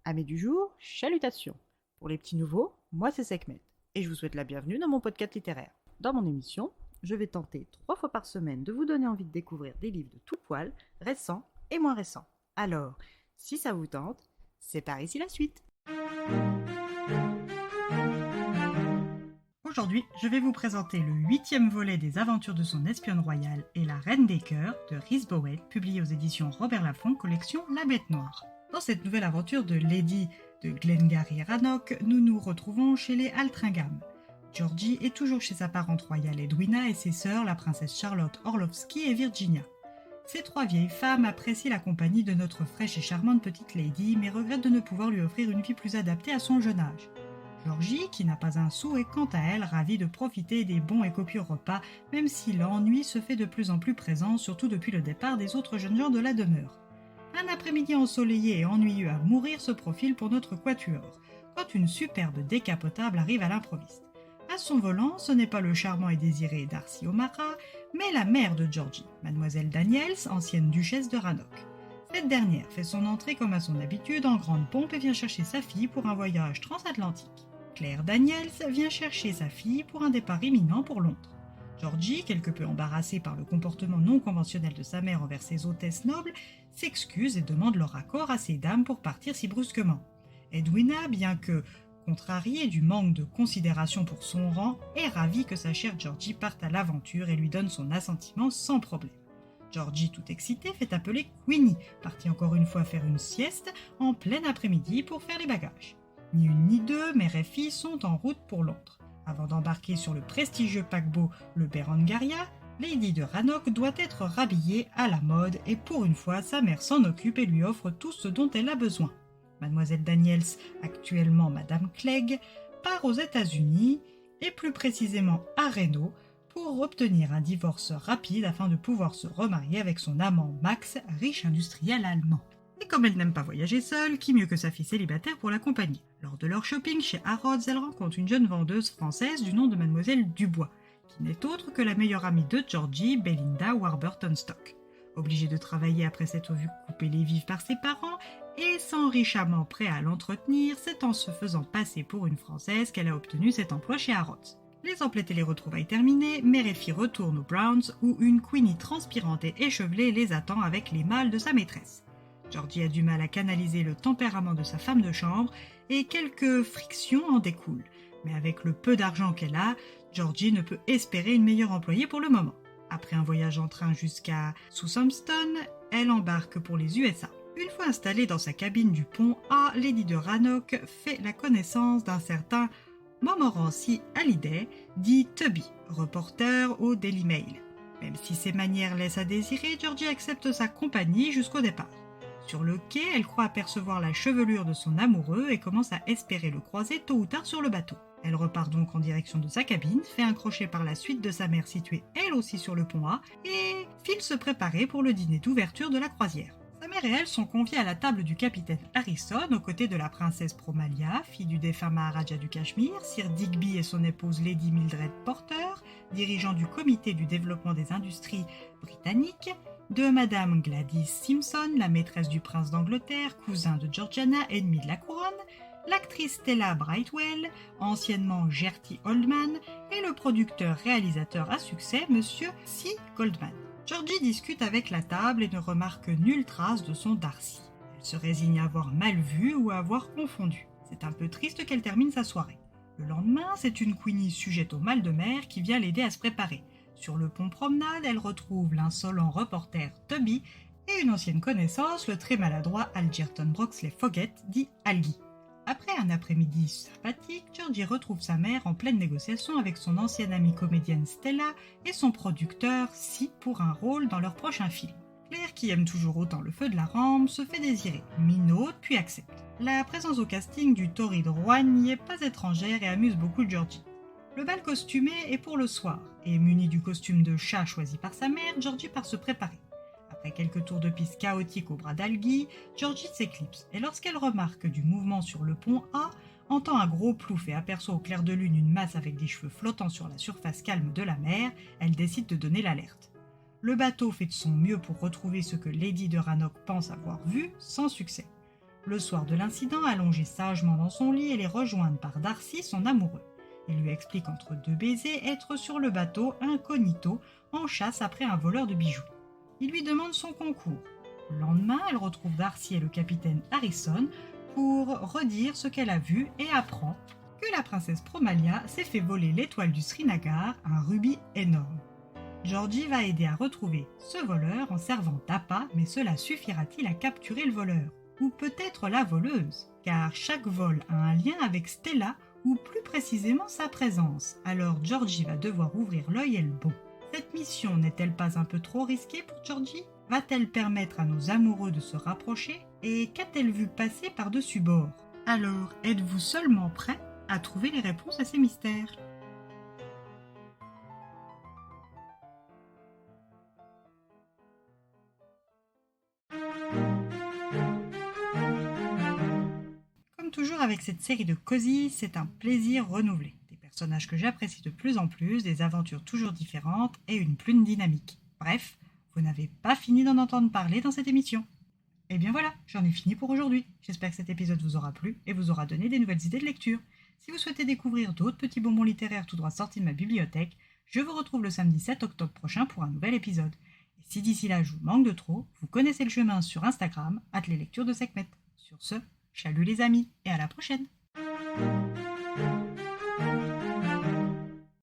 Amis du jour, chalutations. Pour les petits nouveaux, moi c'est Sekhmet et je vous souhaite la bienvenue dans mon podcast littéraire. Dans mon émission, je vais tenter 3 fois par semaine de vous donner envie de découvrir des livres de tout poil, récents et moins récents. Alors, si ça vous tente, c'est par ici la suite. Aujourd'hui, je vais vous présenter le 8e volet des aventures de son espionne royale et la reine des cœurs de Rhys Bowen, publié aux éditions Robert Laffont, collection La Bête Noire. Dans cette nouvelle aventure de Lady de Glengarry Rannoch, nous nous retrouvons chez les Altringham. Georgie est toujours chez sa parente royale Edwina et ses sœurs, la princesse Charlotte Orlowski et Virginia. Ces 3 vieilles femmes apprécient la compagnie de notre fraîche et charmante petite Lady, mais regrettent de ne pouvoir lui offrir une vie plus adaptée à son jeune âge. Georgie, qui n'a pas un sou, est quant à elle ravie de profiter des bons et copieux repas, même si l'ennui se fait de plus en plus présent, surtout depuis le départ des autres jeunes gens de la demeure. Un après-midi ensoleillé et ennuyeux à mourir se profile pour notre quatuor, quand une superbe décapotable arrive à l'improviste. À son volant, ce n'est pas le charmant et désiré Darcy O'Mara, mais la mère de Georgie, mademoiselle Daniels, ancienne duchesse de Rannoch. Cette dernière fait son entrée comme à son habitude en grande pompe et vient chercher sa fille pour un voyage transatlantique. Claire Daniels vient chercher sa fille pour un départ imminent pour Londres. Georgie, quelque peu embarrassée par le comportement non conventionnel de sa mère envers ses hôtesses nobles, s'excuse et demande leur accord à ces dames pour partir si brusquement. Edwina, bien que contrariée du manque de considération pour son rang, est ravie que sa chère Georgie parte à l'aventure et lui donne son assentiment sans problème. Georgie, tout excitée, fait appeler Queenie, partie encore une fois faire une sieste en plein après-midi pour faire les bagages. Ni une ni deux, mère et fille sont en route pour Londres. Avant d'embarquer sur le prestigieux paquebot le Berengaria, Lady de Rannoch doit être rhabillée à la mode et pour une fois, sa mère s'en occupe et lui offre tout ce dont elle a besoin. Mademoiselle Daniels, actuellement Madame Clegg, part aux États-Unis et plus précisément à Reno pour obtenir un divorce rapide afin de pouvoir se remarier avec son amant Max, riche industriel allemand. Et comme elle n'aime pas voyager seule, qui mieux que sa fille célibataire pour l'accompagner? Lors de leur shopping chez Harrods, elle rencontre une jeune vendeuse française du nom de Mademoiselle Dubois, qui n'est autre que la meilleure amie de Georgie, Belinda Warburton-Stock. Obligée de travailler après s'être vue couper les vifs par ses parents, et sans riche amant prêt à l'entretenir, c'est en se faisant passer pour une Française qu'elle a obtenu cet emploi chez Harrods. Les emplettes et les retrouvailles terminées, mère et fille retournent aux Browns, où une Queenie transpirante et échevelée les attend avec les mâles de sa maîtresse. Georgie a du mal à canaliser le tempérament de sa femme de chambre et quelques frictions en découlent. Mais avec le peu d'argent qu'elle a, Georgie ne peut espérer une meilleure employée pour le moment. Après un voyage en train jusqu'à Southampton, elle embarque pour les USA. Une fois installée dans sa cabine du pont A, Lady de Rannoch fait la connaissance d'un certain Montmorency Hallyday, dit Tubby, reporter au Daily Mail. Même si ses manières laissent à désirer, Georgie accepte sa compagnie jusqu'au départ. Sur le quai, elle croit apercevoir la chevelure de son amoureux et commence à espérer le croiser tôt ou tard sur le bateau. Elle repart donc en direction de sa cabine, fait un crochet par la suite de sa mère située elle aussi sur le pont A et file se préparer pour le dîner d'ouverture de la croisière. Sa mère et elle sont conviées à la table du capitaine Harrison aux côtés de la princesse Promalia, fille du défunt Maharaja du Cachemire, Sir Digby et son épouse Lady Mildred Porter, dirigeant du comité du développement des industries britanniques, de Madame Gladys Simpson, la maîtresse du prince d'Angleterre, cousin de Georgiana, ennemi de la couronne, l'actrice Stella Brightwell, anciennement Gertie Oldman, et le producteur-réalisateur à succès, Monsieur C. Goldman. Georgie discute avec la table et ne remarque nulle trace de son Darcy. Elle se résigne à avoir mal vu ou à avoir confondu. C'est un peu triste qu'elle termine sa soirée. Le lendemain, c'est une Queenie sujette au mal de mer qui vient l'aider à se préparer. Sur le pont promenade, elle retrouve l'insolent reporter Tubby et une ancienne connaissance, le très maladroit Algerton Broxley Foggett, dit Algy. Après un après-midi sympathique, Georgie retrouve sa mère en pleine négociation avec son ancienne amie comédienne Stella et son producteur Si pour un rôle dans leur prochain film. Claire, qui aime toujours autant le feu de la rampe, se fait désirer, minaute puis accepte. La présence au casting du torride Juan n'y est pas étrangère et amuse beaucoup Georgie. Le bal costumé est pour le soir, et muni du costume de chat choisi par sa mère, Georgie part se préparer. Après quelques tours de piste chaotiques au bras d'Algy, Georgie s'éclipse, et lorsqu'elle remarque du mouvement sur le pont A, entend un gros plouf et aperçoit au clair de lune une masse avec des cheveux flottant sur la surface calme de la mer, elle décide de donner l'alerte. Le bateau fait de son mieux pour retrouver ce que Lady de Rannoch pense avoir vu, sans succès. Le soir de l'incident, allongé sagement dans son lit, elle est rejointe par Darcy, son amoureux. Il lui explique entre deux baisers être sur le bateau incognito en chasse après un voleur de bijoux. Il lui demande son concours. Le lendemain, elle retrouve Darcy et le capitaine Harrison pour redire ce qu'elle a vu et apprend que la princesse Promalia s'est fait voler l'étoile du Srinagar, un rubis énorme. Georgie va aider à retrouver ce voleur en servant d'appât, mais cela suffira-t-il à capturer le voleur? Ou peut-être la voleuse? Car chaque vol a un lien avec Stella, ou plus précisément sa présence. Alors Georgie va devoir ouvrir l'œil et le bon. Cette mission n'est-elle pas un peu trop risquée pour Georgie? Va-t-elle permettre à nos amoureux de se rapprocher? Et qu'a-t-elle vu passer par-dessus bord? Alors, êtes-vous seulement prêt à trouver les réponses à ces mystères? Comme toujours avec cette série de Cozy, c'est un plaisir renouvelé. Des personnages que j'apprécie de plus en plus, des aventures toujours différentes et une plume dynamique. Bref, vous n'avez pas fini d'en entendre parler dans cette émission. Et bien voilà, j'en ai fini pour aujourd'hui. J'espère que cet épisode vous aura plu et vous aura donné des nouvelles idées de lecture. Si vous souhaitez découvrir d'autres petits bonbons littéraires tout droit sortis de ma bibliothèque, je vous retrouve le samedi 7 octobre prochain pour un nouvel épisode. Et si d'ici là je vous manque de trop, vous connaissez le chemin sur Instagram, @leslectures de Sekhmet. Sur ce, chalut les amis et à la prochaine!